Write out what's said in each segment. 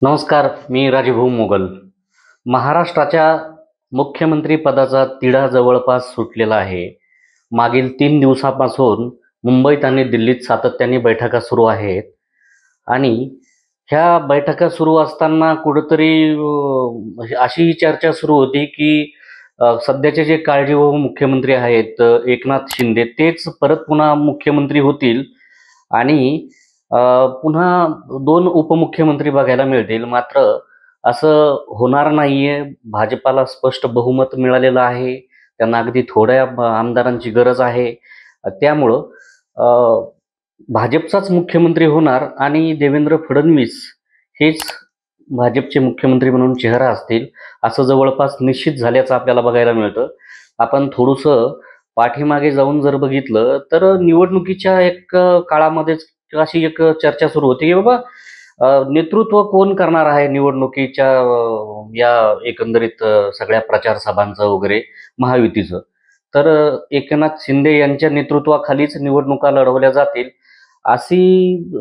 नमस्कार, मी राजभाऊ मोगल. महाराष्ट्राच्या मुख्यमंत्री पदाचा तिढा जवळपास सुटलेला आहे. मागील 3 दिवसापासून मुंबईत आणि दिल्लीत सातत्याने बैठका सुरू आहेत आणि ह्या बैठका सुरू असताना कुठेतरी अशी चर्चा सुरू होती की सध्याचे जे काळजीवाहू मुख्यमंत्री आहेत एकनाथ शिंदे तेच परत पुन्हा मुख्यमंत्री होतील आणि अ, पुन्हा 2 उपमुख्यमंत्री बघायला मिळतील. मात्र असं होणार नाहीये. भाजपाला स्पष्ट बहुमत मिळालेलं आहे. त्यांना अगदी थोड्या आमदारांची गरज आहे. त्यामुळं अ, भाजपचाच मुख्यमंत्री होणार आणि देवेंद्र फडणवीस हेच भाजपचे मुख्यमंत्री म्हणून चेहरा असतील, असं जवळपास निश्चित झाल्याचं आपल्याला बघायला मिळतं. आपण थोडंसं पाठीमागे जाऊन जर बघितलं, तर निवडणुकीच्या एक काळामध्येच अशी एक चर्चा सुरू होती, की बाबा नेतृत्व कोण करणार आहे निवडणुकीच्या या एकंदरीत सगळ्या प्रचार सभांचं वगैरे महायुतीचं. तर एकनाथ शिंदे यांच्या नेतृत्वाखालीच निवडणुका लढवल्या जातील, अशी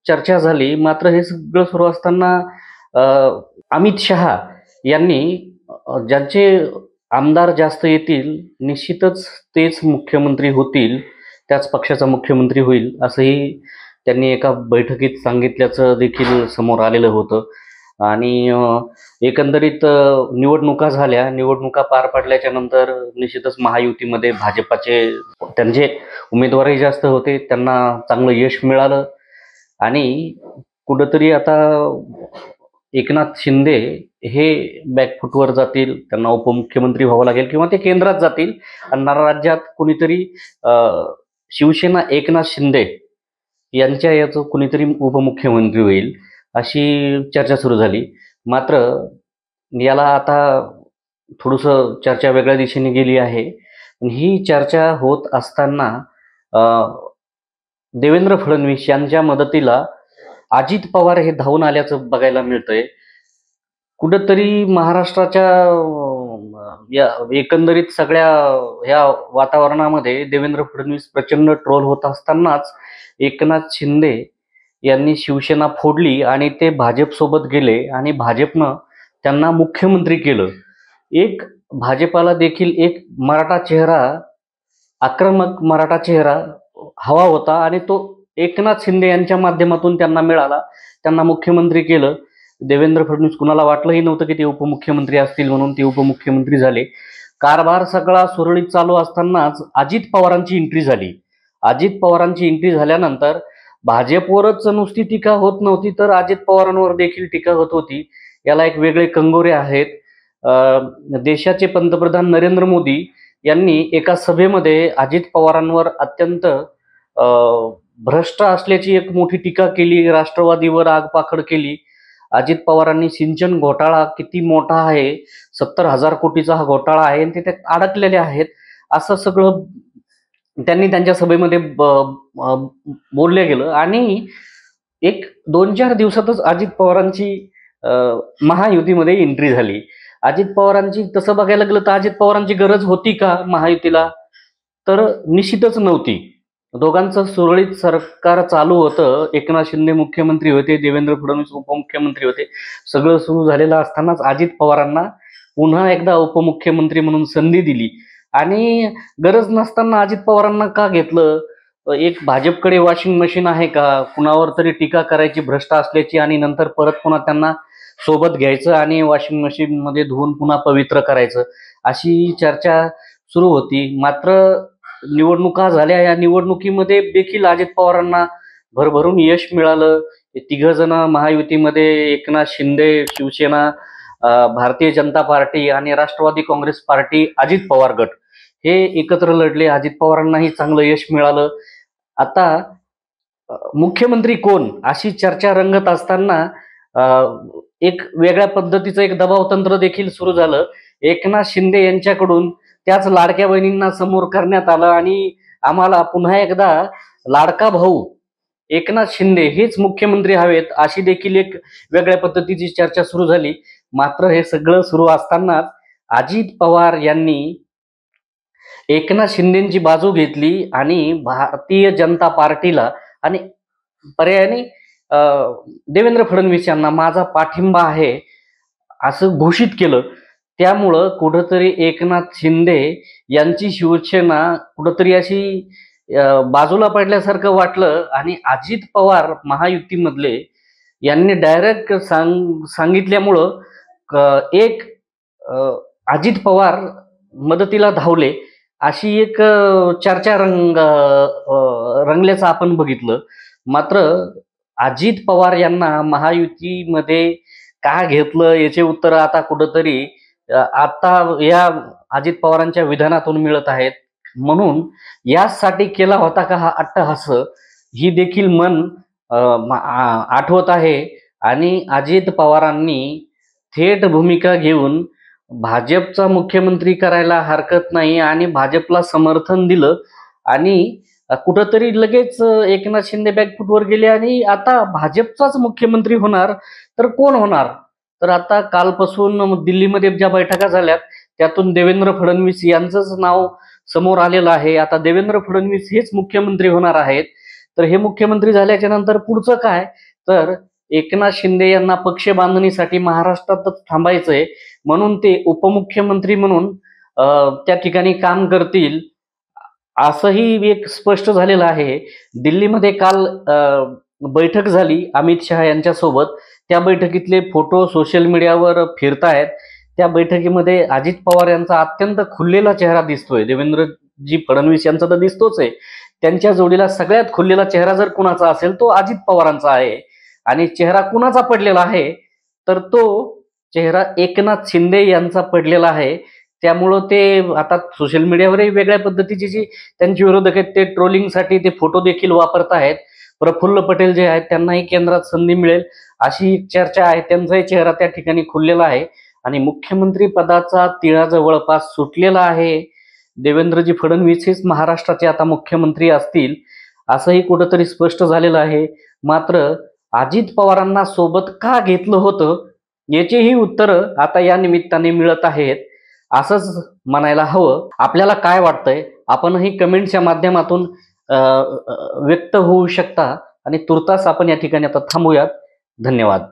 चर्चा झाली. मात्र हे सगळं सुरू असताना अ, अमित शहा यांनी ज्यांचे आमदार जास्त येतील, निश्चितच तेच मुख्यमंत्री होतील, त्याच पक्षाचा मुख्यमंत्री होईल, असंही त्यांनी एका बैठकीत सांगितल्याचं देखील समोर आलेलं होतं. आणि एकंदरीत निवडणुका झाल्या. निवडणुका पार पडल्याच्या नंतर निश्चितच महायुतीमध्ये भाजपाचे त्यांचे उमेदवारही जास्त होते. त्यांना चांगलं यश मिळालं आणि कुठेतरी आता एकनाथ शिंदे हे बॅकफूटवर जातील. त्यांना उपमुख्यमंत्री व्हावं लागेल किंवा ते केंद्रात जातील आणि राज्यात कुणीतरी अ, शिवसेना एकनाथ शिंदे यांच्या याचं कुणीतरी उपमुख्यमंत्री होईल, अशी चर्चा सुरू झाली. मात्र याला आता थोडंसं चर्चा वेगळ्या दिशेने गेली आहे. ही चर्चा होत असताना अ, देवेंद्र फडणवीस यांच्या मदतीला अजित पवार हे धावून आल्याचं बघायला मिळतंय. कुठेतरी महाराष्ट्राच्या या एकंदरीत सगळ्या ह्या वातावरणामध्ये देवेंद्र फडणवीस प्रचंड ट्रोल होत असतानाच एकनाथ शिंदे यांनी शिवसेना फोडली आणि ते भाजपसोबत गेले आणि भाजपनं त्यांना मुख्यमंत्री केलं. एक भाजपाला देखील एक मराठा चेहरा, आक्रमक मराठा चेहरा हवा होता आणि तो एकनाथ शिंदे यांच्या माध्यमातून त्यांना मिळाला. त्यांना मुख्यमंत्री केलं. देवेंद्र फडणवीस कुणाला वाटलंही नव्हतं की ते उपमुख्यमंत्री असतील म्हणून ते उपमुख्यमंत्री झाले. कारभार सगळा सुरळीत चालू असतानाच अजित पवारांची एंट्री झाली. अजित पवारांची एंट्री झाल्यानंतर भाजपवरच नुसती टीका होत नव्हती, तर अजित पवारांवर देखील टीका होत होती. याला एक वेगळे कंगोरे आहेत. देशाचे पंतप्रधान नरेंद्र मोदी यांनी एका सभेमध्ये अजित पवारांवर अत्यंत भ्रष्ट असल्याची एक मोठी टीका केली. राष्ट्रवादीवर आगपाखड केली. अजित पवारांनी सिंचन घोटाळा किती मोठा आहे, 70,000 कोटीचा हा घोटाळा आहे आणि ते त्यात अडकलेले आहेत, असं सगळं त्यांनी त्यांच्या सभेमध्ये बोललं गेलं आणि एक 2-4 दिवसातच अजित पवारांची अ, महायुतीमध्ये एंट्री झाली. अजित पवारांची तसं बघायला गेलं तर अजित पवारांची गरज होती का महायुतीला? तर निश्चितच नव्हती. दोघांचं सुरळीत सरकार चालू होतं. एकनाथ शिंदे मुख्यमंत्री होते, देवेंद्र फडणवीस उपमुख्यमंत्री होते. सगळं सुरू झालेलं असतानाच अजित पवारांना पुन्हा एकदा उपमुख्यमंत्री म्हणून संधी दिली आणि गरज नसताना अजित पवारांना का घेतलं? एक भाजपकडे वॉशिंग मशीन आहे का? कुणावर तरी टीका करायची भ्रष्ट असल्याची आणि नंतर परत पुन्हा त्यांना सोबत घ्यायचं आणि वॉशिंग मशीनमध्ये धुवून पुन्हा पवित्र करायचं, अशी चर्चा सुरू होती. मात्र निवडणुका झाल्या. या निवडणुकीमध्ये देखील अजित पवारांना भरभरून यश मिळालं. हे तिघजण महायुतीमध्ये एकनाथ शिंदे, शिवसेना, भारतीय जनता पार्टी आणि राष्ट्रवादी काँग्रेस पार्टी, अजित पवार गट हे एकत्र लढले. अजित पवारांनाही चांगलं यश मिळालं. आता मुख्यमंत्री कोण अशी चर्चा रंगत असताना अ, एक वेगळ्या पद्धतीचं एक दबाव तंत्र देखील सुरू झालं. एकनाथ शिंदे यांच्याकडून त्याच लाडक्या बहिणींना समोर करण्यात आलं आणि आम्हाला पुन्हा एकदा लाडका भाऊ एकनाथ शिंदे हेच मुख्यमंत्री हवेत, अशी देखील एक वेगळ्या पद्धतीची चर्चा सुरू झाली. मात्र हे सगळं सुरू असतानाच अजित पवार यांनी एकनाथ शिंदेची बाजू घेतली आणि भारतीय जनता पार्टीला आणि पर्यायाने देवेंद्र फडणवीस यांना माझा पाठिंबा आहे असं घोषित केलं. त्यामुळं कुठंतरी एकनाथ शिंदे यांची शिवसेना कुठंतरी अशी बाजूला पडल्यासारखं वाटलं आणि अजित पवार महायुतीमधले यांनी डायरेक्ट सांगितल्यामुळं एक अजित पवार मदतीला धावले अशी एक चर्चा रंगल्याचं आपण बघितलं. मात्र अजित पवार यांना महायुतीमध्ये का घेतलं याचे उत्तर आता कुठंतरी आता या अजित पवारांच्या विधानातून मिळत आहेत. म्हणून यासाठी केला होता का हा अट्टहास, ही देखील मन आठवत आहे. आणि अजित पवारांनी थेट भूमिका घेऊन भाजपचा मुख्यमंत्री करायला हरकत नाही आणि भाजपला समर्थन दिलं आणि कुठंतरी लगेच एकनाथ शिंदे बॅकफुटवर गेले आणि आता भाजपचाच मुख्यमंत्री होणार तर कोण होणार. तर आता कालपासून दिल्लीमध्ये ज्या बैठका झाल्यात त्यातून देवेंद्र फडणवीस यांचंच नाव समोर आलेलं आहे. आता देवेंद्र फडणवीस हेच मुख्यमंत्री होणार आहेत. तर हे मुख्यमंत्री झाल्याच्या नंतर पुढचं काय, तर एकनाथ शिंदे यांना पक्ष बांधणीसाठी महाराष्ट्रातच थांबायचंय म्हणून ते उपमुख्यमंत्री म्हणून त्या ठिकाणी काम करतील असंही एक स्पष्ट झालेलं आहे. दिल्लीमध्ये काल बैठक झाली अमित शहा यांच्यासोबत. त्या बैठकीतले फोटो सोशल मीडियावर फिरतायत. त्या बैठकीमध्ये अजित पवार यांचा अत्यंत खुललेला चेहरा दिसतोय. देवेंद्रजी फडणवीस यांचा तर दिसतोच आहे, त्यांच्या जोडीला सगळ्यात खुललेला चेहरा जर कुणाचा असेल तो अजित पवारांचा आहे. आणि चेहरा कुणाचा पडलेला आहे तर तो चेहरा एकनाथ शिंदे यांचा पडलेला आहे. त्यामुळं ते आता सोशल मीडियावरही वेगळ्या पद्धतीची जी त्यांची विरोधक आहेत ते ट्रोलिंगसाठी ते फोटो देखील वापरत आहेत. प्रफुल्ल पटेल जे आहेत त्यांनाही केंद्रात संधी मिळेल अशी चर्चा आहे. त्यांचाही चेहरा त्या ठिकाणी खुललेला आहे आणि मुख्यमंत्री पदाचा तिढा जवळपास सुटलेला आहे. देवेंद्रजी फडणवीस हेच महाराष्ट्राचे आता मुख्यमंत्री असतील असंही कुठंतरी स्पष्ट झालेलं आहे. मात्र अजित पवारांना सोबत का घेतलं होतं याचीही उत्तरं आता या निमित्ताने मिळत आहेत असंच म्हणायला हवं. आपल्याला काय वाटतंय आपणही कमेंटच्या माध्यमातून व्यक्त होऊ शकता आणि तुर्तास आपण या ठिकाणी आता थांबूयात. धन्यवाद.